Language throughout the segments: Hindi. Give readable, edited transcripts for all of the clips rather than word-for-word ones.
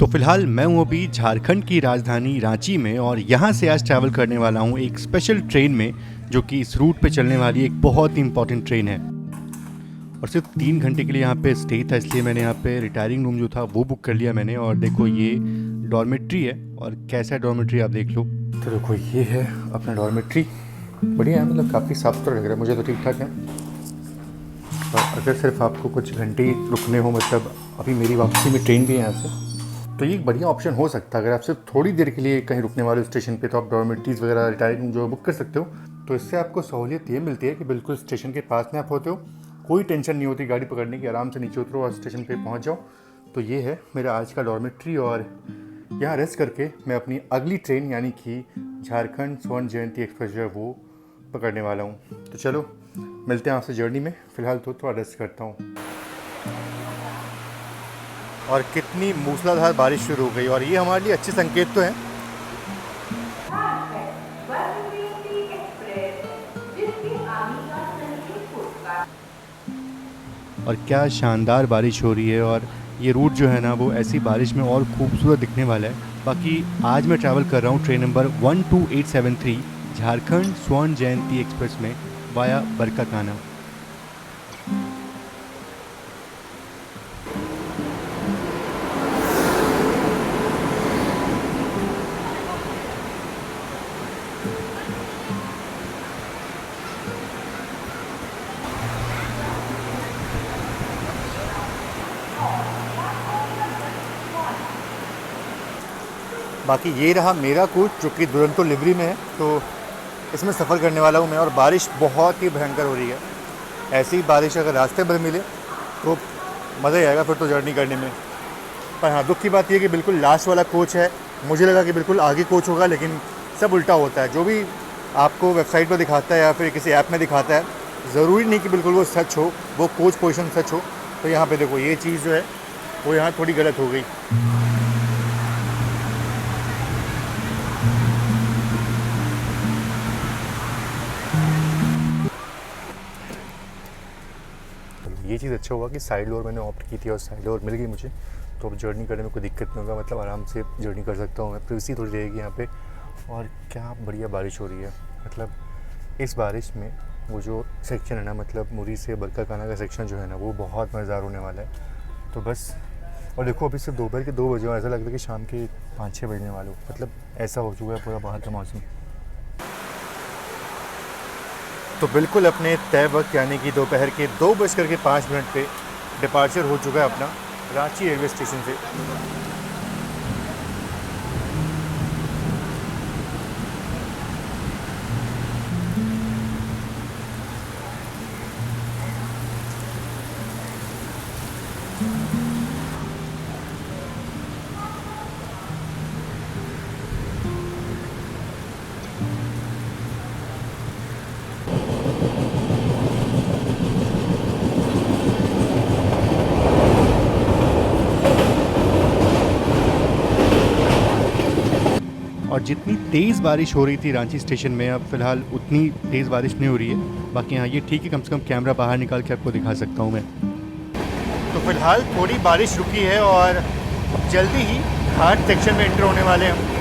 तो फिलहाल मैं हूँ अभी झारखंड की राजधानी रांची में और यहाँ से आज ट्रैवल करने वाला हूँ एक स्पेशल ट्रेन में जो कि इस रूट पे चलने वाली एक बहुत ही इंपॉर्टेंट ट्रेन है। और सिर्फ 3 घंटे के लिए यहाँ पे स्टे था, इसलिए मैंने यहाँ पे रिटायरिंग रूम जो था वो बुक कर लिया मैंने। और देखो ये डॉर्मेट्री है और कैसा डॉर्मेट्री आप देख लो। तो देखो ये है अपना डॉर्मेट्री, बढ़िया है, मतलब काफ़ी साफ सुथरा लग रहा है, मुझे तो ठीक ठाक है। और अगर सिर्फ आपको कुछ घंटे ही रुकने हो, मतलब अभी मेरी वापसी में ट्रेन भी है यहाँ से, तो ये एक बढ़िया ऑप्शन हो सकता है। अगर आप सिर्फ थोड़ी देर के लिए कहीं रुकने वाले स्टेशन पे, तो आप डॉर्मेट्रीज़ वगैरह रिटायरिंग जो बुक कर सकते हो। तो इससे आपको सहूलियत ये मिलती है कि बिल्कुल स्टेशन के पास में आप होते हो, कोई टेंशन नहीं होती गाड़ी पकड़ने की, आराम से नीचे उतरो और स्टेशन पे पहुंच जाओ। तो ये है मेरा आज का डॉर्मेट्री और यहाँ रेस्ट करके मैं अपनी अगली ट्रेन यानी कि झारखंड स्वर्ण जयंती एक्सप्रेस जो है वो पकड़ने वाला हूँ। तो चलो मिलते हैं आपसे जर्नी में, फ़िलहाल तो थोड़ा रेस्ट करता हूँ। और कितनी मूसलाधार बारिश शुरू हो गई और ये हमारे लिए अच्छे संकेत तो हैं। और क्या शानदार बारिश हो रही है और ये रूट जो है ना वो ऐसी बारिश में और खूबसूरत दिखने वाला है। बाकी आज मैं ट्रैवल कर रहा हूँ ट्रेन नंबर 12873 झारखंड स्वर्ण जयंती एक्सप्रेस में वाया बरकाकाना। बाकी ये रहा मेरा कोच जो कि दुरंतो लिवरी में है, तो इसमें सफ़र करने वाला हूँ मैं। और बारिश बहुत ही भयंकर हो रही है, ऐसी बारिश अगर रास्ते भर मिले तो मज़ा ही आएगा फिर तो जर्नी करने में। पर हाँ, दुख की बात यह कि बिल्कुल लास्ट वाला कोच है, मुझे लगा कि बिल्कुल आगे कोच होगा, लेकिन सब उल्टा होता है। जो भी आपको वेबसाइट पर दिखाता है या फिर किसी ऐप में दिखाता है, ज़रूरी नहीं कि बिल्कुल वो सच हो, वो कोच पोजीशन सच हो। तो यहाँ पे देखो ये चीज़ जो है वो यहाँ थोड़ी गलत हो गई। ये चीज़ अच्छा हुआ कि साइड डोर मैंने ऑप्ट की थी और साइड डोर मिल गई मुझे, तो अब जर्नी करने में कोई दिक्कत नहीं होगा, मतलब आराम से जर्नी कर सकता हूँ मैं, प्राइवेसी थोड़ी रहेगी यहाँ पे। और क्या बढ़िया बारिश हो रही है, मतलब इस बारिश में वो जो सेक्शन है ना, मतलब मुरी से बरकाकाना का सेक्शन जो है ना, वो बहुत मज़ेदार होने वाला है। तो बस, और देखो अभी सिर्फ दोपहर के 2 बजे हो, ऐसा लगता है कि शाम के 5-6 बजने वाले हो, मतलब ऐसा हो चुका है पूरा बाहर का मौसम। तो बिल्कुल अपने तय वक्त यानी कि दोपहर के 2:05 पे डिपार्चर हो चुका है अपना रांची रेलवे स्टेशन से। और जितनी तेज़ बारिश हो रही थी रांची स्टेशन में, अब फ़िलहाल उतनी तेज़ बारिश नहीं हो रही है। बाकी हाँ ये ठीक है, कम से कम कैमरा बाहर निकाल के आपको दिखा सकता हूँ मैं। तो फ़िलहाल थोड़ी बारिश रुकी है और जल्दी ही घाट सेक्शन में एंटर होने वाले हैं।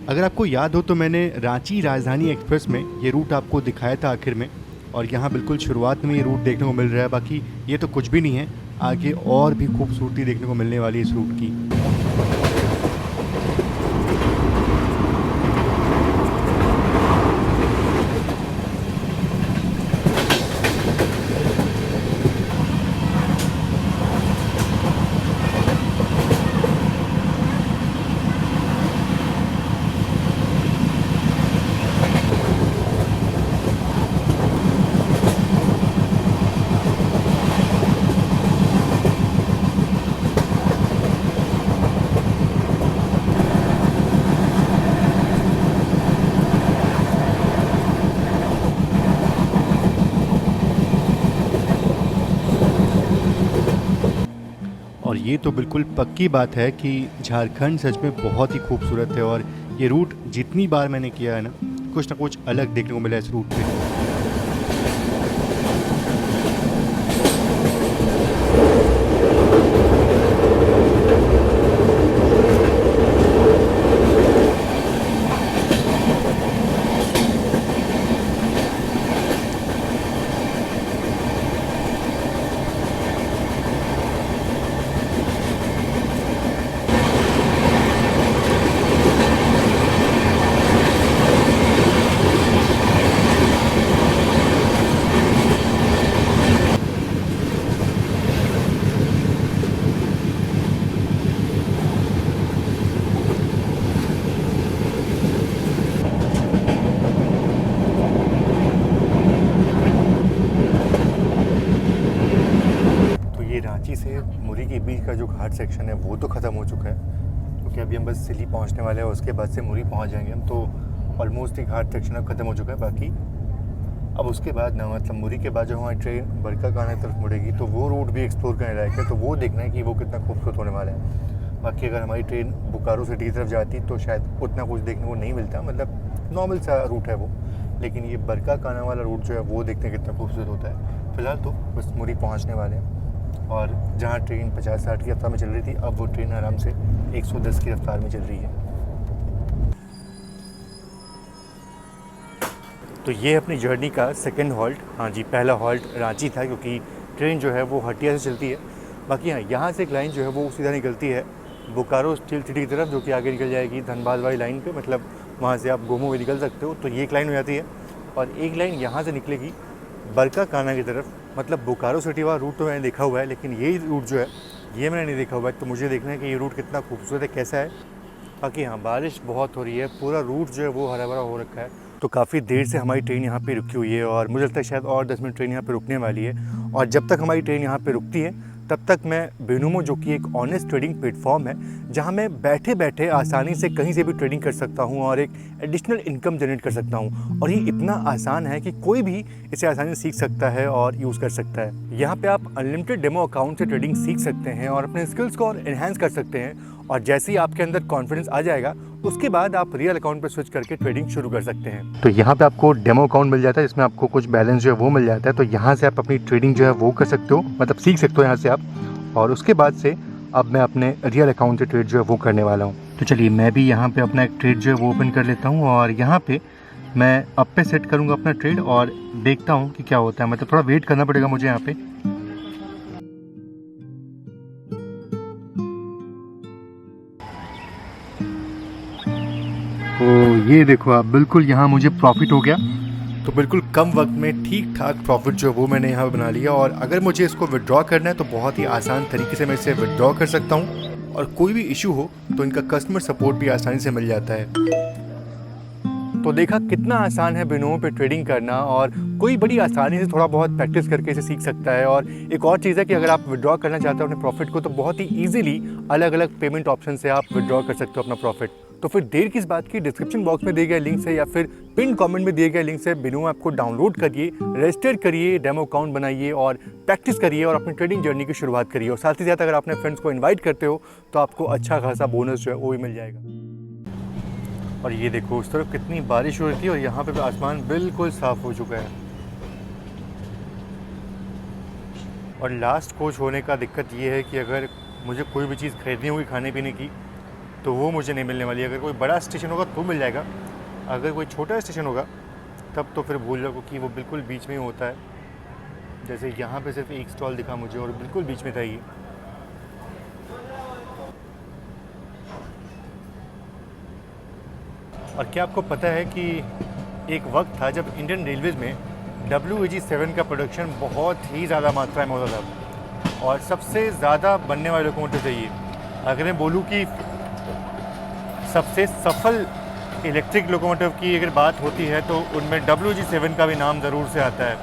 अगर आपको याद हो तो मैंने रांची राजधानी एक्सप्रेस में ये रूट आपको दिखाया था आखिर में, और यहाँ बिल्कुल शुरुआत में ये रूट देखने को मिल रहा है। बाकी ये तो कुछ भी नहीं है, आगे और भी खूबसूरती देखने को मिलने वाली है इस रूट की। ये तो बिल्कुल पक्की बात है कि झारखंड सच में बहुत ही खूबसूरत है और ये रूट जितनी बार मैंने किया है ना कुछ अलग देखने को मिला है इस रूट पे। रांची से मुरी के बीच का जो घाट सेक्शन है वो तो ख़त्म हो चुका है, क्योंकि अभी हम बस सिली पहुंचने वाले हैं, उसके बाद से मुरी पहुंच जाएंगे हम। तो ऑलमोस्ट ही घाट सेक्शन अब ख़त्म हो चुका है। बाकी अब उसके बाद ना मतलब मुरी के बाद जो हमारी ट्रेन बरकाकाना की तरफ मुड़ेगी तो वो रूट भी एक्सप्लोर करने लायक है, तो वो देखना है कि वो कितना खूबसूरत होने वाला है। बाकी अगर हमारी ट्रेन बोकारो सिटी की तरफ जाती तो शायद उतना कुछ देखने को नहीं मिलता, मतलब नॉर्मल सा रूट है वो, लेकिन ये बरकाकाना वाला रूट जो है वो देखते हैं कितना खूबसूरत होता है। फिलहाल तो बस मुरी पहुँचने वाले हैं, और जहाँ ट्रेन 50-60 की रफ्तार में चल रही थी अब वो ट्रेन आराम से 110 की रफ्तार में चल रही है। तो ये अपनी जर्नी का सेकंड हॉल्ट, हाँ जी पहला हॉल्ट रांची था, क्योंकि ट्रेन जो है वो हटिया से चलती है। बाकी हाँ यहाँ से एक लाइन जो है वो सीधा निकलती है बोकारो स्टील सिटी की तरफ, जो कि आगे निकल जाएगी धनबाद वाली लाइन पे, मतलब वहाँ से आप गोमो में निकल सकते हो। तो ये एक लाइन हो जाती है, और एक लाइन यहाँ से निकलेगी बरकाकाना की तरफ। मतलब बोकारो सिटी वाला रूट तो मैंने देखा हुआ है, लेकिन ये रूट जो है ये मैंने नहीं देखा हुआ है, तो मुझे देखना है कि ये रूट कितना खूबसूरत है, कैसा है। बाकी हाँ बारिश बहुत हो रही है, पूरा रूट जो है वो हरा भरा हो रखा है, तो काफ़ी देर से हमारी ट्रेन यहाँ पे रुकी हुई है, और मुझे लगता है शायद और 10 मिनट ट्रेन यहाँ पे रुकने वाली है। और जब तक हमारी ट्रेन यहाँ पे रुकती है तब तक मैं बिनोमो, जो कि एक ऑनेस्ट ट्रेडिंग प्लेटफॉर्म है जहाँ मैं बैठे बैठे आसानी से कहीं से भी ट्रेडिंग कर सकता हूँ और एक एडिशनल इनकम जनरेट कर सकता हूँ। और ये इतना आसान है कि कोई भी इसे आसानी से सीख सकता है और यूज़ कर सकता है। यहाँ पे आप अनलिमिटेड डेमो अकाउंट से ट्रेडिंग सीख सकते हैं और अपने स्किल्स को और एनहांस कर सकते हैं, और जैसे ही आपके अंदर कॉन्फिडेंस आ जाएगा उसके बाद आप रियल अकाउंट पर स्विच करके ट्रेडिंग शुरू कर सकते हैं। तो यहाँ पे आपको डेमो अकाउंट मिल जाता है, जिसमें आपको कुछ बैलेंस जो है वो मिल जाता है, तो यहाँ से आप अपनी ट्रेडिंग जो है वो कर सकते हो, मतलब सीख सकते हो यहाँ से आप। और उसके बाद से अब मैं अपने रियल अकाउंट से ट्रेड जो है वो करने वाला हूँ। तो चलिए मैं भी यहाँ पे अपना एक ट्रेड जो है वो ओपन कर लेता हूँ, और यहाँ पे मैं अप पे सेट करूँगा अपना ट्रेड और देखता हूँ कि क्या होता है। मतलब थोड़ा वेट करना पड़ेगा मुझे यहाँ पे। तो ये देखो आप, बिल्कुल यहाँ मुझे प्रॉफिट हो गया। तो बिल्कुल कम वक्त में ठीक ठाक प्रॉफिट जो है वो मैंने यहाँ बना लिया, और अगर मुझे इसको विड्रॉ करना है तो बहुत ही आसान तरीके से मैं इसे विड्रॉ कर सकता हूँ, और कोई भी इशू हो तो इनका कस्टमर सपोर्ट भी आसानी से मिल जाता है। तो देखा कितना आसान है बिनोमो पे ट्रेडिंग करना, और कोई बड़ी आसानी से थोड़ा बहुत प्रैक्टिस करके इसे सीख सकता है। और एक और चीज़ है कि अगर आप विड्रॉ करना चाहते हो अपने प्रॉफिट को, तो बहुत ही ईजिली अलग अलग पेमेंट ऑप्शन से आप विड्रॉ कर सकते हो अपना प्रॉफिट। तो फिर देर किस बात की, डिस्क्रिप्शन बॉक्स में दिए गए लिंक से या फिर पिन कमेंट में दिए गए लिंक से बिनोमो ऐप को डाउनलोड करिए, रजिस्टर करिए, डेमो अकाउंट बनाइए और प्रैक्टिस करिए और अपनी ट्रेडिंग जर्नी की शुरुआत करिए। और साथ ही साथ अगर अपने फ्रेंड्स को इन्वाइट करते हो तो आपको अच्छा खासा बोनस जो है वो भी मिल जाएगा। और ये देखो उस तरफ कितनी बारिश हो रही थी, और यहाँ पे आसमान बिल्कुल साफ़ हो चुका है। और लास्ट कोच होने का दिक्कत ये है कि अगर मुझे कोई भी चीज़ खरीदनी होगी खाने पीने की तो वो मुझे नहीं मिलने वाली। अगर कोई बड़ा स्टेशन होगा तो मिल जाएगा, अगर कोई छोटा स्टेशन होगा तब तो फिर भूल जाओ कि वो बिल्कुल बीच में ही होता है। जैसे यहाँ पे सिर्फ एक स्टॉल दिखा मुझे और बिल्कुल बीच में था ये। और क्या आपको पता है कि एक वक्त था जब इंडियन रेलवेज़ में WAG-7 का प्रोडक्शन बहुत ही ज़्यादा मात्रा में होता था, और सबसे ज़्यादा बनने वाले लोकोमोटिव थे ये। अगर मैं बोलूँ कि सबसे सफल इलेक्ट्रिक लोकोमोटिव की अगर बात होती है तो उनमें WAG-7 का भी नाम ज़रूर से आता है।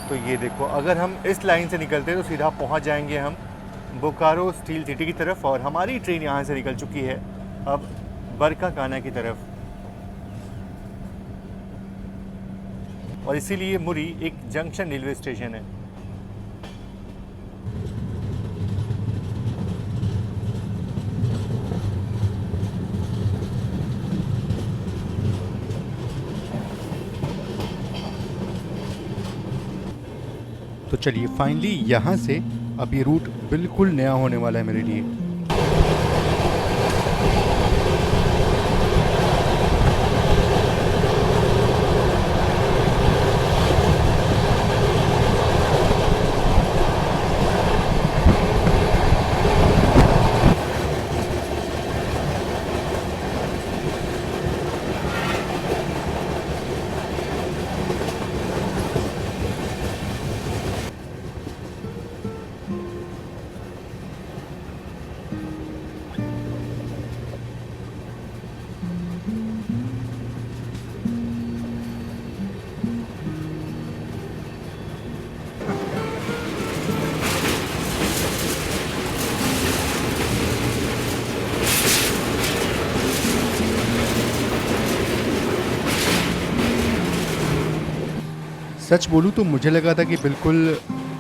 तो ये देखो, अगर हम इस लाइन से निकलते हैं तो सीधा पहुंच जाएंगे हम बोकारो स्टील सिटी की तरफ, और हमारी ट्रेन यहाँ से निकल चुकी है अब बरकाकाना की तरफ। और इसीलिए मुरी एक जंक्शन रेलवे स्टेशन है। तो चलिए फाइनली यहाँ से अब ये रूट बिल्कुल नया होने वाला है मेरे लिए। सच बोलूँ तो मुझे लगा था कि बिल्कुल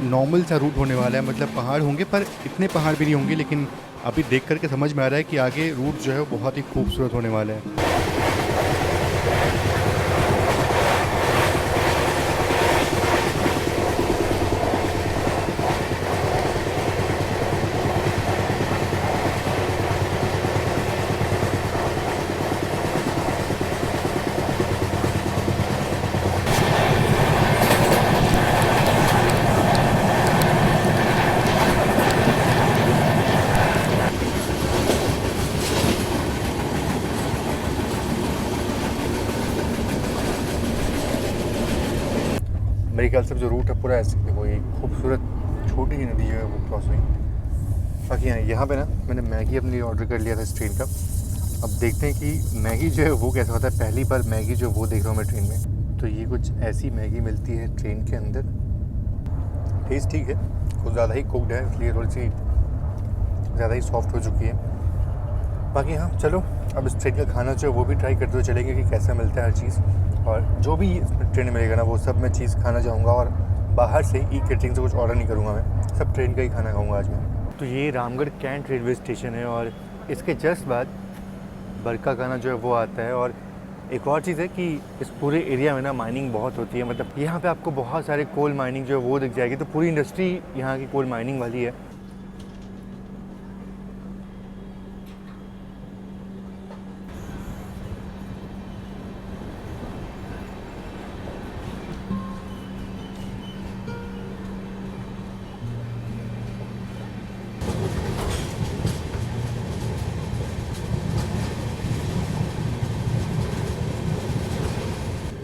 नॉर्मल सा रूट होने वाला है, मतलब पहाड़ होंगे पर इतने पहाड़ भी नहीं होंगे, लेकिन अभी देख करके समझ में आ रहा है कि आगे रूट जो है वो बहुत ही खूबसूरत होने वाला है। मेरे ख्याल से जो रूट है पूरा ऐसे देखो, ये खूबसूरत छोटी सी नदी जो है वो क्रॉस हुई। बाकी यहाँ पे ना मैंने मैगी अपने लिए ऑर्डर कर लिया था इस ट्रेन का। अब देखते हैं कि मैगी जो है वो कैसा होता है। पहली बार मैगी जो वो देख रहा हूँ मैं ट्रेन में। तो ये कुछ ऐसी मैगी मिलती है ट्रेन के अंदर। टेस्ट ठीक है, कुछ ज़्यादा ही कुकड है इसलिए थोड़ी सी ज़्यादा ही सॉफ्ट हो चुकी है। बाकी हाँ चलो अब इस ट्रेन का खाना जो है वो भी ट्राई करते हुए चलेंगे कि कैसा मिलता है हर चीज़। और जो भी ट्रेन में मिलेगा ना वो सब मैं चीज़ खाना चाहूँगा। और बाहर से ई कैटरिंग से कुछ ऑर्डर नहीं करूँगा, मैं सब ट्रेन का ही खाना खाऊँगा आज मैं। तो ये रामगढ़ कैंट रेलवे स्टेशन है और इसके जस्ट बाद बरकाकाना जो है वो आता है। और एक और चीज़ है कि इस पूरे एरिया में ना माइनिंग बहुत होती है। मतलब यहाँ पे आपको बहुत सारे कोल माइनिंग जो है वो दिख जाएगी। तो पूरी इंडस्ट्री यहाँ की कोल माइनिंग वाली है।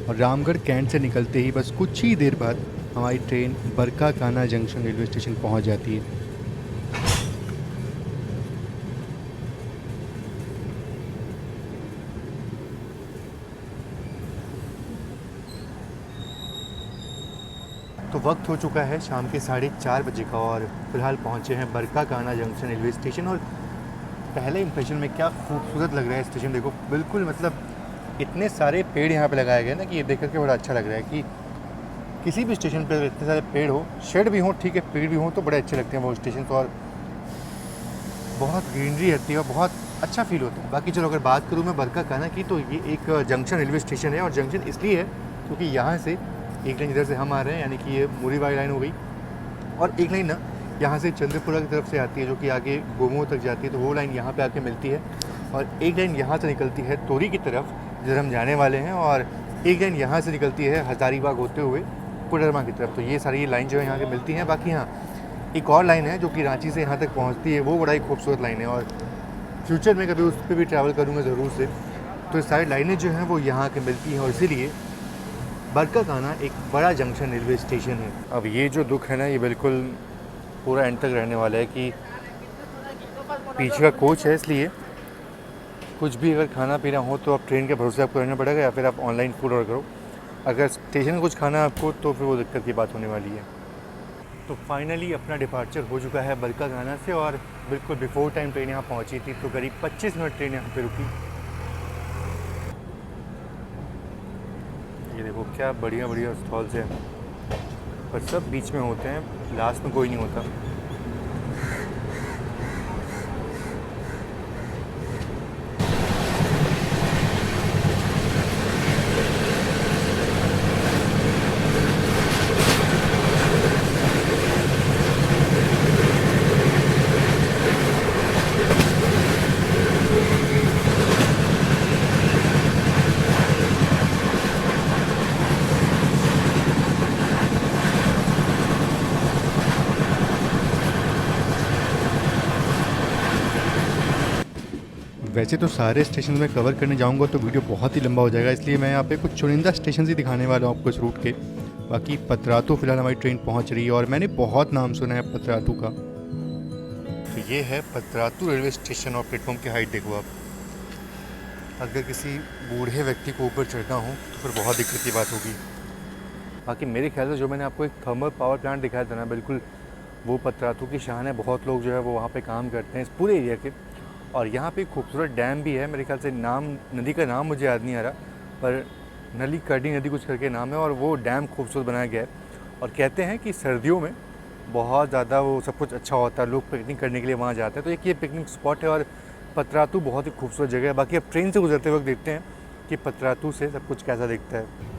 और रामगढ़ कैंट से निकलते ही बस कुछ ही देर बाद हमारी train Barkakana junction railway station पहुंच जाती है। तो वक्त हो चुका है शाम के 4:30 बजे का और फिलहाल पहुंचे हैं बरकाकाना जंक्शन रेलवे स्टेशन। और पहले इंप्रेशन में क्या खूबसूरत लग रहा है स्टेशन। देखो बिल्कुल मतलब इतने सारे पेड़ यहाँ पे लगाए गए ना कि ये देख करके बड़ा अच्छा लग रहा है कि किसी भी स्टेशन पे इतने सारे पेड़ हो, शेड भी हो ठीक है, पेड़ भी हो तो बड़े अच्छे लगते हैं वो स्टेशन। तो और बहुत ग्रीनरी रहती है और बहुत अच्छा फील होता है। बाकी चलो अगर बात करूँ मैं बरकाकाना की तो ये एक जंक्शन रेलवे स्टेशन है। और जंक्शन इसलिए है क्योंकि यहाँ से एक लाइन इधर से हम आ रहे हैं यानी कि ये मुरीवाई लाइन हो गई, और एक लाइन ना यहाँ से चंद्रपुरा की तरफ से आती है जो कि आगे गोमो तक जाती है। तो वो लाइन यहाँ पे आके मिलती है। और एक लाइन यहाँ से निकलती है तोरी की तरफ जिधर हम जाने वाले हैं। और एक लाइन यहाँ से निकलती है हज़ारीबाग होते हुए कोडरमा की तरफ। तो ये सारी लाइन जो है यहाँ के मिलती हैं। बाकी हाँ एक और लाइन है जो कि रांची से यहाँ तक पहुँचती है, वो बड़ा ही खूबसूरत लाइन है और फ्यूचर में कभी उस पर भी ट्रैवल करूँगा ज़रूर से। तो ये सारी लाइनें जो हैं वो यहाँ के मिलती हैं और इसीलिए बरकाकाना एक बड़ा जंक्शन रेलवे स्टेशन है। अब ये जो दुख है ना ये बिल्कुल पूरा एंड तक रहने वाला है कि पीछे का कोच है, इसलिए कुछ भी अगर खाना पीना हो तो आप ट्रेन के भरोसे आपको रहना पड़ेगा या फिर आप ऑनलाइन फूड ऑर्डर करो। अगर स्टेशन में कुछ खाना है आपको तो फिर वो दिक्कत की बात होने वाली है। तो फाइनली अपना डिपार्चर हो चुका है बरकाकाना से और बिल्कुल बिफोर टाइम ट्रेन यहाँ पहुँची थी। तो करीब 25 मिनट ट्रेन यहाँ पे रुकी। ये देखो क्या बढ़िया बढ़िया स्टॉल्स हैं, पर सब बीच में होते हैं, लास्ट में कोई नहीं होता। वैसे तो सारे स्टेशन में कवर करने जाऊंगा तो वीडियो बहुत ही लंबा हो जाएगा, इसलिए मैं यहाँ पे कुछ चुनिंदा स्टेशन ही दिखाने वाला हूँ आपको इस रूट के। बाकी पतरातू फ़िलहाल हमारी ट्रेन पहुँच रही है और मैंने बहुत नाम सुना है पतरातू का। तो ये है पतरातू रेलवे स्टेशन और प्लेटफॉर्म की हाइट देखो आप। अगर किसी बूढ़े व्यक्ति को ऊपर चढ़ना हो तो फिर बहुत दिक्कत की बात होगी। बाकी मेरे ख्याल से जो मैंने आपको एक थर्मल पावर प्लांट दिखाया था ना, बिल्कुल वो पतरातू की शान है। बहुत लोग जो है वो वहाँ पे काम करते हैं इस पूरे एरिया के। और यहाँ पे खूबसूरत डैम भी है, मेरे ख्याल से नाम नदी का नाम मुझे याद नहीं आ रहा, पर नली कर्डी नदी कुछ करके नाम है। और वो डैम खूबसूरत बनाया गया है और कहते हैं कि सर्दियों में बहुत ज़्यादा वो सब कुछ अच्छा होता है, लोग पिकनिक करने के लिए वहाँ जाते हैं। तो एक ये पिकनिक स्पॉट है और पतरातू बहुत ही खूबसूरत जगह है। बाकी अब ट्रेन से गुजरते वक्त देखते हैं कि पतरातू से सब कुछ कैसा दिखता है।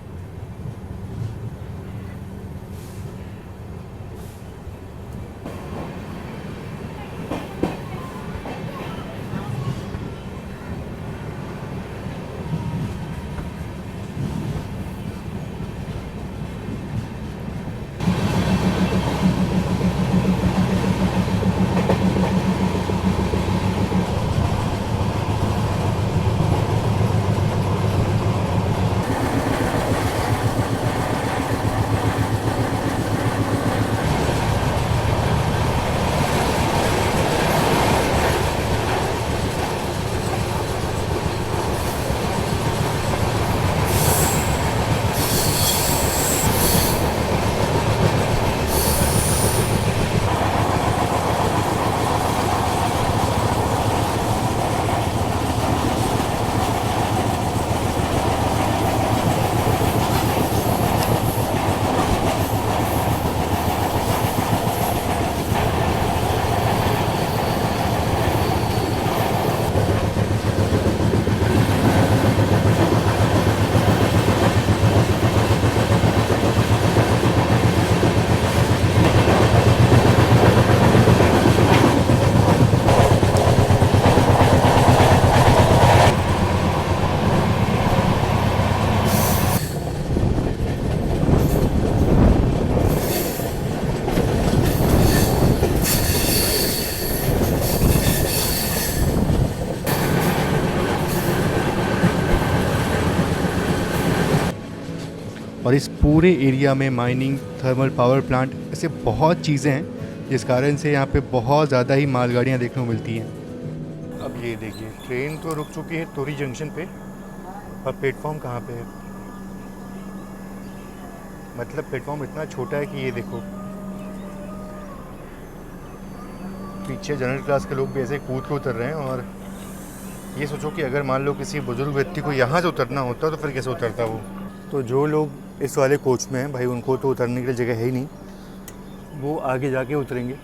और इस पूरे एरिया में माइनिंग, थर्मल पावर प्लांट, ऐसे बहुत चीज़ें हैं जिस कारण से यहाँ पे बहुत ज़्यादा ही मालगाड़ियाँ देखने को मिलती हैं। अब ये देखिए ट्रेन तो रुक चुकी है तोरी जंक्शन पे, और प्लेटफॉर्म कहाँ पे है। मतलब प्लेटफॉर्म इतना छोटा है कि ये देखो पीछे जनरल क्लास के लोग भी ऐसे कूद के उतर रहे हैं। और ये सोचो कि अगर मान लो किसी बुजुर्ग व्यक्ति को यहाँ से उतरना होता तो फिर कैसे उतरता वो। तो जो लोग इस वाले कोच में हैं भाई, उनको तो उतरने के लिए जगह है ही नहीं, वो आगे जाके उतरेंगे।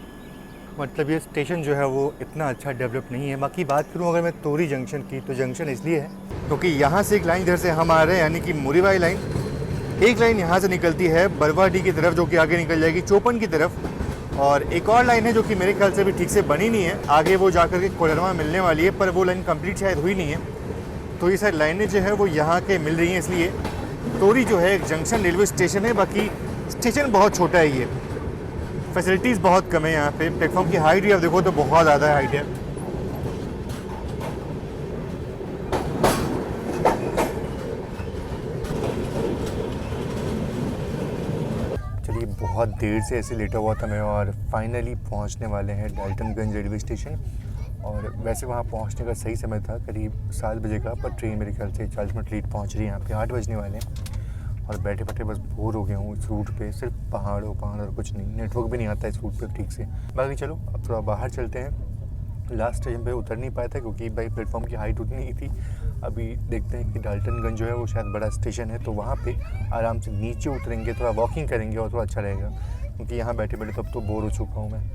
मतलब ये स्टेशन जो है वो इतना अच्छा डेवलप नहीं है। बाकी बात करूँ अगर मैं तोरी जंक्शन की, तो जंक्शन इसलिए है क्योंकि यहाँ से एक लाइन इधर से हम आ रहे हैं, यानी कि मुरीबाई लाइन। एक लाइन यहाँ से निकलती है बरवाडी की तरफ, जो कि आगे निकल जाएगी चौपन की तरफ। और एक और लाइन है जो कि मेरे ख्याल से अभी ठीक से बनी नहीं है, आगे वो जाकर के कोडरमा मिलने वाली है, पर वो लाइन कंप्लीट शायद हुई नहीं है। तो ये सारी लाइनें जो है वो यहाँ के मिल रही हैं। इसलिए तोरी जो है एक जंक्शन रेलवे स्टेशन है। बाकी स्टेशन बहुत छोटा है, ये फैसिलिटीज़ बहुत कम है यहाँ पे। प्लेटफॉर्म की हाइट भी आप देखो तो बहुत ज़्यादा हाइट है। चलिए बहुत देर से ऐसे लेटा हुआ था मैं, और फाइनली पहुँचने वाले हैं डाल्टनगंज रेलवे स्टेशन। और वैसे वहाँ पहुँचने का सही समय था करीब 7 बजे का, पर ट्रेन मेरे ख्याल से 40 मिनट लेट पहुँच रही है। यहाँ पे 8 बजने वाले हैं और बैठे बैठे बस बोर हो गया हूँ इस रूट पे। सिर्फ पहाड़ और कुछ नहीं, नेटवर्क भी नहीं आता इस रूट पे ठीक से। बाकी चलो अब थोड़ा बाहर चलते हैं। लास्ट स्टेशन पे उतर नहीं पाया था क्योंकि भाई प्लेटफॉर्म की हाइट उतनी ही थी। अभी देखते हैं कि डाल्टनगंज जो है वो शायद बड़ा स्टेशन है, तो वहाँ पे आराम से नीचे उतरेंगे, थोड़ा वॉकिंग करेंगे और थोड़ा अच्छा रहेगा, क्योंकि यहाँ बैठे बैठे तब तो बोर हो चुका हूँ मैं।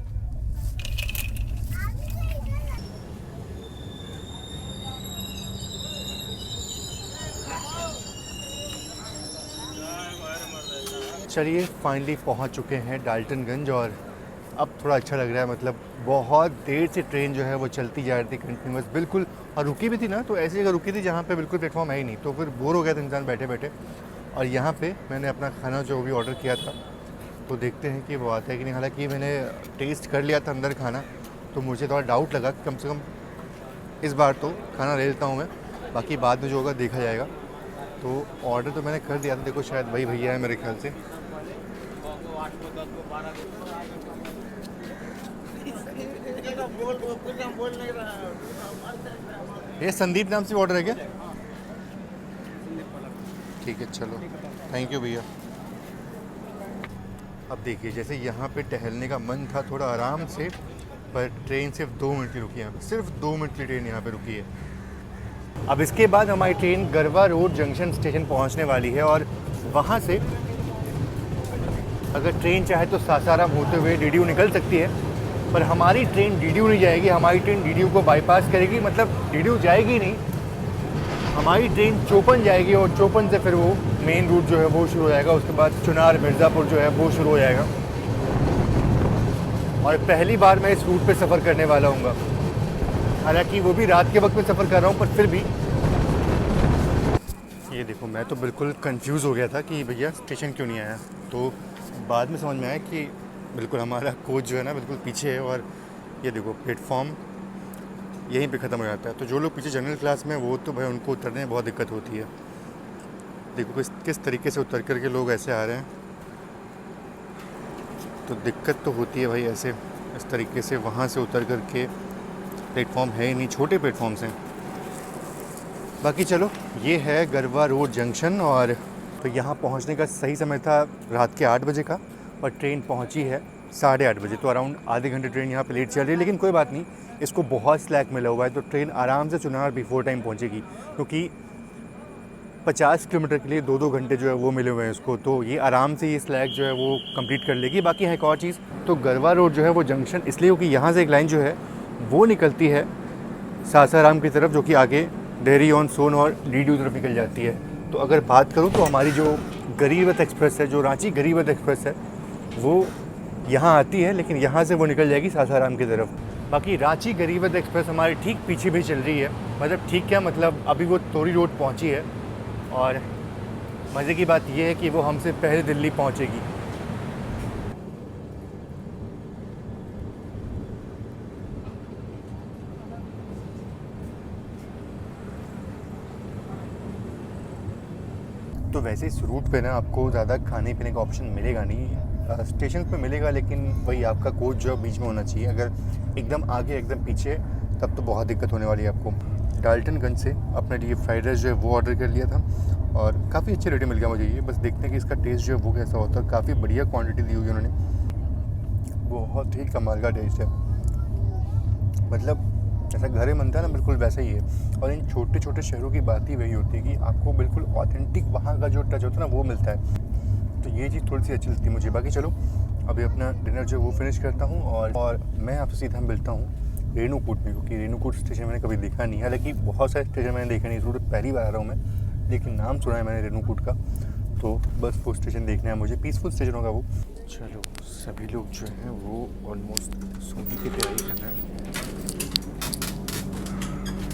चलिए फाइनली पहुंच चुके हैं डाल्टनगंज, और अब थोड़ा अच्छा लग रहा है। मतलब बहुत देर से ट्रेन जो है वो चलती जा रही थी कंटिन्यूस बिल्कुल, और रुकी भी थी ना, तो ऐसी जगह रुकी थी जहाँ पे बिल्कुल प्लेटफॉर्म है ही नहीं, तो फिर बोर हो गया था इंसान बैठे बैठे। और यहाँ पे मैंने अपना खाना जो भी ऑर्डर किया था, तो देखते हैं कि वो आता है कि नहीं। हालांकि मैंने टेस्ट कर लिया था अंदर खाना, तो मुझे थोड़ा डाउट लगा कि कम से कम इस बार तो खाना ले लेता हूँ मैं, बाकी बाद में जो होगा देखा जाएगा। तो ऑर्डर तो मैंने कर दिया था, देखो शायद वही भैया है मेरे ख्याल से। ये संदीप नाम से ऑर्डर है क्या? ठीक है चलो, थैंक यू भैया। अब देखिए, जैसे यहाँ पे टहलने का मन था थोड़ा आराम से, पर ट्रेन सिर्फ 2 मिनट की रुकी है, सिर्फ 2 मिनट की ट्रेन यहाँ पे रुकी है। अब इसके बाद हमारी ट्रेन गरवा रोड जंक्शन स्टेशन पहुँचने वाली है, और वहाँ से अगर ट्रेन चाहे तो सासाराम होते हुए डीडीयू निकल सकती है, पर हमारी ट्रेन डीडीयू नहीं जाएगी, हमारी ट्रेन डीडीयू को बाईपास करेगी, मतलब डीडीयू जाएगी नहीं, हमारी ट्रेन चोपन जाएगी, और चोपन से फिर वो मेन रूट जो है वो शुरू हो जाएगा। उसके बाद चुनार मिर्ज़ापुर जो है वो शुरू हो जाएगा। और पहली बार मैं इस रूट पे सफ़र करने वाला हूँ, हालांकि वो भी रात के वक्त में सफ़र कर रहा हूँ, पर फिर भी। ये देखो, मैं तो बिल्कुल कंफ्यूज हो गया था कि भैया स्टेशन क्यों नहीं आया, तो बाद में समझ में आया कि बिल्कुल हमारा कोच जो है ना बिल्कुल पीछे है, और ये देखो प्लेटफॉर्म यहीं पे ख़त्म हो जाता है। तो जो लोग पीछे जनरल क्लास में, वो तो भाई उनको उतरने में बहुत दिक्कत होती है। देखो किस तरीके से उतर कर के लोग ऐसे आ रहे हैं, तो दिक्कत तो होती है भाई ऐसे इस तरीके से वहाँ से उतर कर के। प्लेटफॉर्म है ही नहीं, छोटे प्लेटफॉर्म्स हैं। बाकी चलो, ये है गरवा रोड जंक्शन, और तो यहाँ पहुँचने का सही समय था रात के 8 बजे का, और ट्रेन पहुँची है 8:30 बजे। तो अराउंड आधे घंटे ट्रेन यहाँ पे लेट चल रही है, लेकिन कोई बात नहीं, इसको बहुत स्लैक मिला हुआ है, तो ट्रेन आराम से चुनार बिफोर टाइम पहुँचेगी, क्योंकि 50 किलोमीटर के लिए 2-2 घंटे जो है वो मिले हुए हैं इसको, तो ये आराम से ये स्लैक जो है वो कंप्लीट कर लेगी। बाकी है एक और चीज़, तो गरवा रोड जो है वो जंक्शन इसलिए क्योंकि यहाँ से एक लाइन जो है वो निकलती है सासाराम की तरफ, जो कि आगे डेहरी ऑन सोन और डीडीयू तरफ निकल जाती है। तो अगर बात करूँ तो हमारी जो गरीब रथ एक्सप्रेस है, जो रांची गरीब रथ एक्सप्रेस है, वो यहाँ आती है, लेकिन यहाँ से वो निकल जाएगी सासाराम की तरफ। बाकी रांची गरीब रथ एक्सप्रेस हमारे ठीक पीछे भी चल रही है, मतलब ठीक क्या, मतलब अभी वो तोरी रोड पहुँची है, और मज़े की बात यह है कि वो हमसे पहले दिल्ली पहुँचेगी। तो वैसे इस रूट पे ना आपको ज़्यादा खाने पीने का ऑप्शन मिलेगा नहीं, स्टेशन पे मिलेगा, लेकिन वही आपका कोच जो बीच में होना चाहिए। अगर एकदम आगे एकदम पीछे, तब तो बहुत दिक्कत होने वाली है आपको। डाल्टनगंज से अपने लिए फ्राइड राइस जो है वो ऑर्डर कर लिया था, और काफ़ी अच्छे रेट में मिल गया मुझे ये। बस देखते हैं कि इसका टेस्ट जो है वो कैसा होता है। काफ़ी बढ़िया क्वांटिटी दी हुई है उन्होंने, बहुत ही कमाल का टेस्ट है, मतलब जैसा घर में बनता है ना बिल्कुल वैसा ही है। और इन छोटे छोटे शहरों की बात ही वही होती है कि आपको बिल्कुल ऑथेंटिक वहाँ का जो टच होता है ना वो मिलता है। तो ये चीज़ थोड़ी सी अच्छी लगती है मुझे। बाकी चलो, अभी अपना डिनर जो है वो फिनिश करता हूँ, और मैं आपसे सीधा मिलता हूँ रेणुकूट में, क्योंकि रेणुकूट स्टेशन मैंने कभी देखा नहीं है। हालांकि बहुत सारे स्टेशन मैंने देखे नहीं, इस रूट पहली बार आ रहा हूँ मैं, लेकिन नाम सुना है मैंने रेणुकूट का। तो बस वो स्टेशन देखना है मुझे, पीसफुल स्टेशन होगा वो। चलो, सभी लोग जो हैं वो ऑलमोस्ट सोने की तैयारी कर रहे हैं।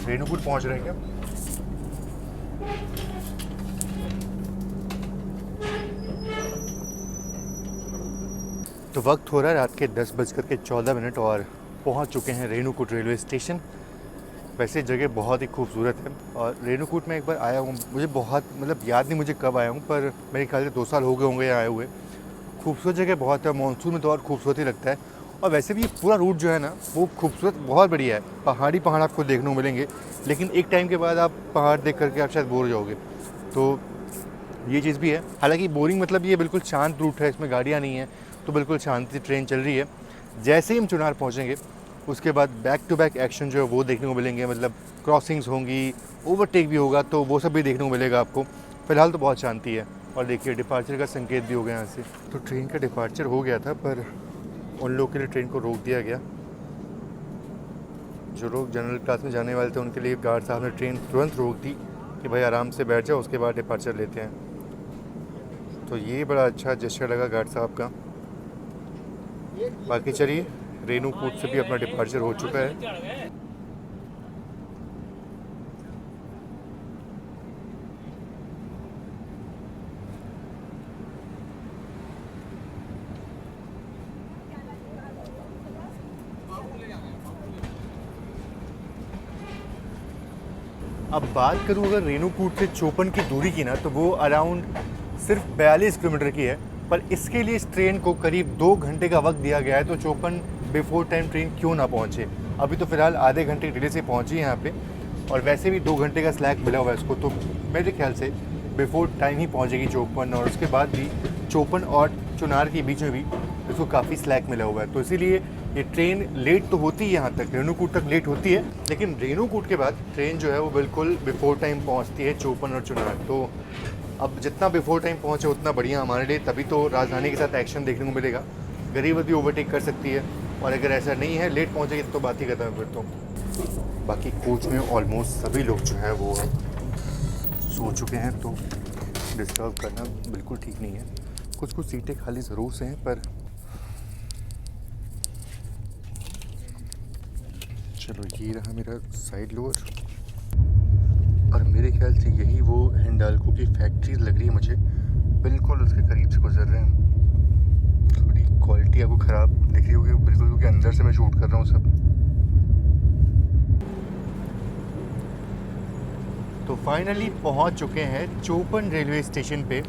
रेणुकूट पहुंच रहे हैं क्या? तो वक्त हो रहा है रात के 10:14 और पहुंच चुके हैं रेणुकूट रेलवे स्टेशन। वैसे जगह बहुत ही खूबसूरत है, और रेणुकूट में एक बार आया हूँ, मुझे बहुत मतलब याद नहीं मुझे कब आया हूँ, पर मेरे ख्याल से 2 साल हो गए होंगे यहाँ आए हुए। खूबसूरत जगह बहुत है, मानसून में तो और खूबसूरत ही लगता है। और वैसे भी ये पूरा रूट जो है ना वो खूबसूरत बहुत बढ़िया है। पहाड़ आपको देखने को मिलेंगे, लेकिन एक टाइम के बाद आप पहाड़ देख करके आप शायद बोर हो जाओगे, तो ये चीज़ भी है। हालांकि बोरिंग मतलब ये बिल्कुल शांत रूट है, इसमें गाड़ियाँ नहीं हैं, तो बिल्कुल शांति से ट्रेन चल रही है। जैसे ही हम चुनार पहुँचेंगे उसके बाद बैक टू बैक एक्शन जो है वो देखने को मिलेंगे, मतलब क्रॉसिंग्स होंगी, ओवरटेक भी होगा, तो वो सब भी देखने को मिलेगा आपको। फ़िलहाल तो बहुत शांति है। और देखिए डिपार्चर का संकेत भी हो गया यहाँ से। तो ट्रेन का डिपार्चर हो गया था, पर उन लोगों के लिए ट्रेन को रोक दिया गया जो लोग जनरल क्लास में जाने वाले थे। उनके लिए गार्ड साहब ने ट्रेन तुरंत रोक दी कि भाई आराम से बैठ जाओ, उसके बाद डिपार्चर लेते हैं। तो ये बड़ा अच्छा जेस्चर लगा गार्ड साहब का। बाकी चलिए, रेणुकूट से भी अपना डिपार्चर हो चुका है। अब बात करूँ अगर रेणुकूट से चोपन की दूरी की ना, तो वो अराउंड सिर्फ 42 किलोमीटर की है। पर इसके लिए इस ट्रेन को करीब 2 घंटे का वक्त दिया गया है, तो चोपन बिफोर टाइम ट्रेन क्यों ना पहुँचे। अभी तो फ़िलहाल आधे घंटे डिले से पहुँची है यहाँ पे, और वैसे भी 2 घंटे का स्लैक मिला हुआ है इसको, तो मेरे ख्याल से बिफोर टाइम ही पहुँचेगी चोपन। और उसके बाद भी चोपन और चुनार के बीच में भी इसको काफ़ी स्लैक मिला हुआ है, तो इसीलिए ये ट्रेन लेट तो होती है, यहाँ तक रेणुकूट तक लेट होती है, लेकिन रेणुकूट के बाद ट्रेन जो है वो बिल्कुल बिफोर टाइम पहुँचती है चोपन और चुनार। तो अब जितना बिफोर टाइम पहुँचे उतना बढ़िया हमारे लिए, तभी तो राजधानी के साथ एक्शन देखने को मिलेगा। गरीबी ओवरटेक कर सकती है, और अगर ऐसा नहीं है, लेट पहुँचेगी तो बात ही खत्म है फिर तो। बाकी कोच में ऑलमोस्ट सभी लोग जो है वो सो चुके हैं, तो डिस्टर्ब करना बिल्कुल ठीक नहीं है। कुछ कुछ सीटें खाली ज़रूर से हैं, पर चलो ये रहा मेरा साइड लोअर, और मेरे ख्याल से यही वो हिंडाल्को की फैक्ट्री लग रही है मुझे, बिल्कुल उसके करीब से गुजर रहे हैं। थोड़ी क्वालिटी आपको ख़राब दिख रही होगी बिल्कुल, क्योंकि अंदर से मैं शूट कर रहा हूँ सब। तो फाइनली पहुँच चुके हैं चोपन रेलवे स्टेशन पे,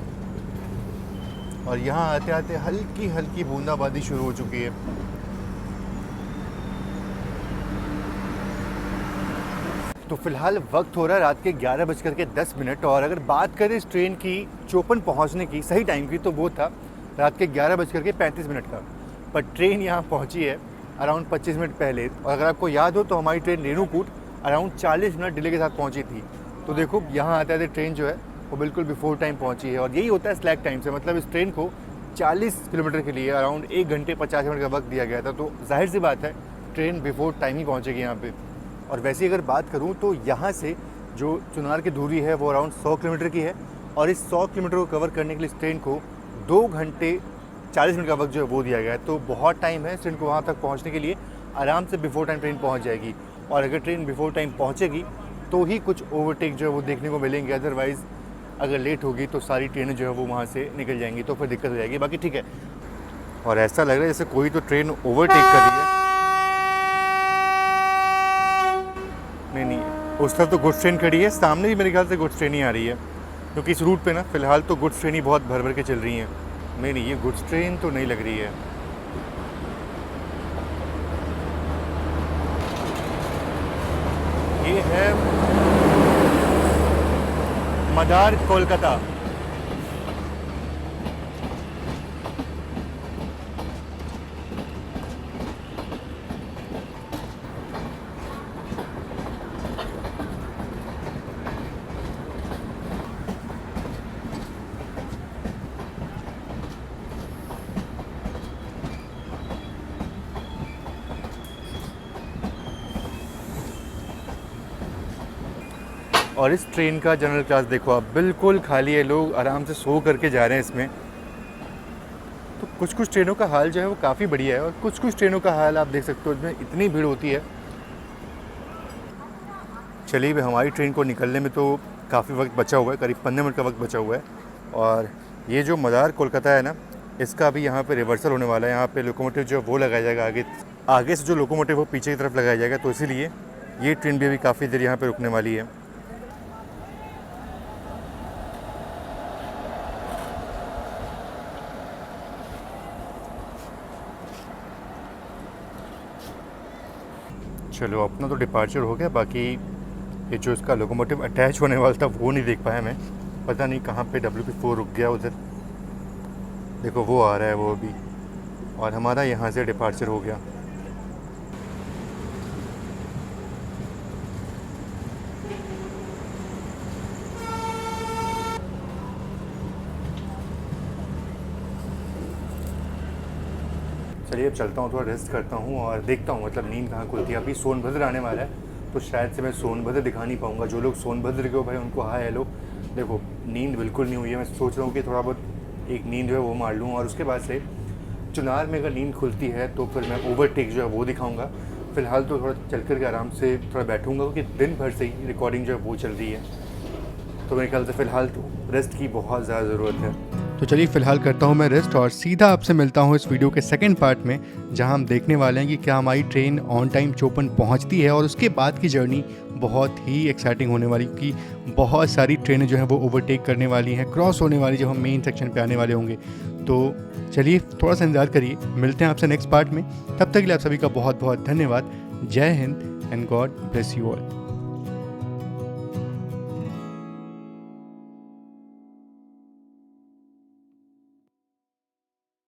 और यहाँ आते आते हल्की हल्की बूंदाबांदी शुरू हो चुकी है। तो फिलहाल वक्त हो रहा है रात के 11:10, और अगर बात करें इस ट्रेन की चोपन पहुंचने की सही टाइम की, तो वो था रात के 11:35 का। पर ट्रेन यहाँ पहुंची है अराउंड 25 मिनट पहले, और अगर आपको याद हो तो हमारी train Renukoot around 40 minute delay के साथ पहुंची थी। तो देखो यहाँ आते आते ट्रेन जो है वो बिल्कुल बिफोर टाइम पहुंची है, और यही होता है स्लैक टाइम से, मतलब इस ट्रेन को 40 किलोमीटर के लिए अराउंड 1 घंटे 50 मिनट का वक्त दिया गया था, तो जाहिर सी बात है ट्रेन बिफोर टाइम ही पहुँचेगी यहाँ पे। और वैसे अगर बात करूँ तो यहाँ से जो चुनार की दूरी है वो अराउंड 100 किलोमीटर की है, और इस 100 किलोमीटर को कवर करने के लिए इस ट्रेन को 2 घंटे 40 मिनट का वक्त जो है वो दिया गया है। तो बहुत टाइम है इस ट्रेन को वहाँ तक पहुँचने के लिए, आराम से बिफोर टाइम ट्रेन पहुँच जाएगी। और अगर ट्रेन बिफोर टाइम पहुँचेगी तो ही कुछ ओवरटेक जो है वो देखने को मिलेंगे, अदरवाइज़ अगर लेट होगी तो सारी ट्रेनें जो है वो वहाँ से निकल जाएंगी, तो फिर दिक्कत हो जाएगी। बाकी ठीक है, और ऐसा लग रहा है जैसे कोई तो ट्रेन ओवरटेक कर रही है। नहीं, उस तरफ तो गुड्स ट्रेन खड़ी है, सामने भी मेरे ख्याल से गुड्स ट्रेन ही आ रही है, क्योंकि इस रूट पे ना फ़िलहाल तो गुड्स ट्रेन ही बहुत भर भर के चल रही हैं। नहीं, ये गुड्स ट्रेन तो नहीं लग रही है। ये है मदार कोलकाता। और इस ट्रेन का जनरल क्लास देखो आप, बिल्कुल खाली है, लोग आराम से सो करके जा रहे हैं इसमें। तो कुछ कुछ ट्रेनों का हाल जो है वो काफ़ी बढ़िया है, और कुछ कुछ ट्रेनों का हाल आप देख सकते हो इसमें इतनी भीड़ होती है। चलिए भाई, हमारी ट्रेन को निकलने में तो काफ़ी वक्त बचा हुआ है, करीब 15 मिनट का वक्त बचा हुआ है। और ये जो मदार कोलकाता है ना, इसका अभी यहाँ पे रिवर्सल होने वाला है। यहाँ पे लोकोमोटिव जो है वो लगाया जाएगा, आगे से जो लोकोमोटिव वो पीछे की तरफ लगाया जाएगा, तो इसीलिए ये ट्रेन भी अभी काफ़ी देर यहाँ पर रुकने वाली है। चलो अपना तो डिपार्चर हो गया, बाकी ये जो इसका लोकोमोटिव अटैच होने वाला था वो नहीं देख पाया मैं, पता नहीं कहाँ पे WP4 रुक गया उधर। देखो वो आ रहा है वो अभी, और हमारा यहाँ से डिपार्चर हो गया। चलिए अब चलता हूँ, थोड़ा रेस्ट करता हूँ और देखता हूँ मतलब नींद कहाँ खुलती है। अभी सोनभद्र आने वाला है, तो शायद से मैं सोनभद्र दिखा नहीं पाऊँगा। जो लोग सोनभद्र के हो भाई, उनको हाय हेलो। देखो नींद बिल्कुल नहीं हुई है, मैं सोच रहा हूँ कि थोड़ा बहुत एक नींद जो है वो मार लूँ, और उसके बाद से चुनार में अगर नींद खुलती है तो फिर मैं ओवरटेक जो है वो दिखाऊँगा। फ़िलहाल तो थोड़ा चल कर के आराम से थोड़ा बैठूँगा, क्योंकि दिन भर से ही रिकॉर्डिंग जो है वो चल रही है, तो मेरे ख्याल से फ़िलहाल तो रेस्ट की बहुत ज़्यादा ज़रूरत है। तो चलिए फ़िलहाल करता हूँ मैं रेस्ट और सीधा आपसे मिलता हूँ इस वीडियो के सेकंड पार्ट में, जहाँ हम देखने वाले हैं कि क्या हमारी ट्रेन ऑन टाइम चोपन पहुँचती है और उसके बाद की जर्नी बहुत ही एक्साइटिंग होने वाली, क्योंकि बहुत सारी ट्रेनें जो हैं वो ओवरटेक करने वाली हैं, क्रॉस होने वाली, जब हम मेन सेक्शन पे आने वाले होंगे। तो चलिए थोड़ा सा इंतज़ार करिए, मिलते हैं आपसे नेक्स्ट पार्ट में। तब तक के लिए आप सभी का बहुत बहुत धन्यवाद। जय Hind and God bless you all.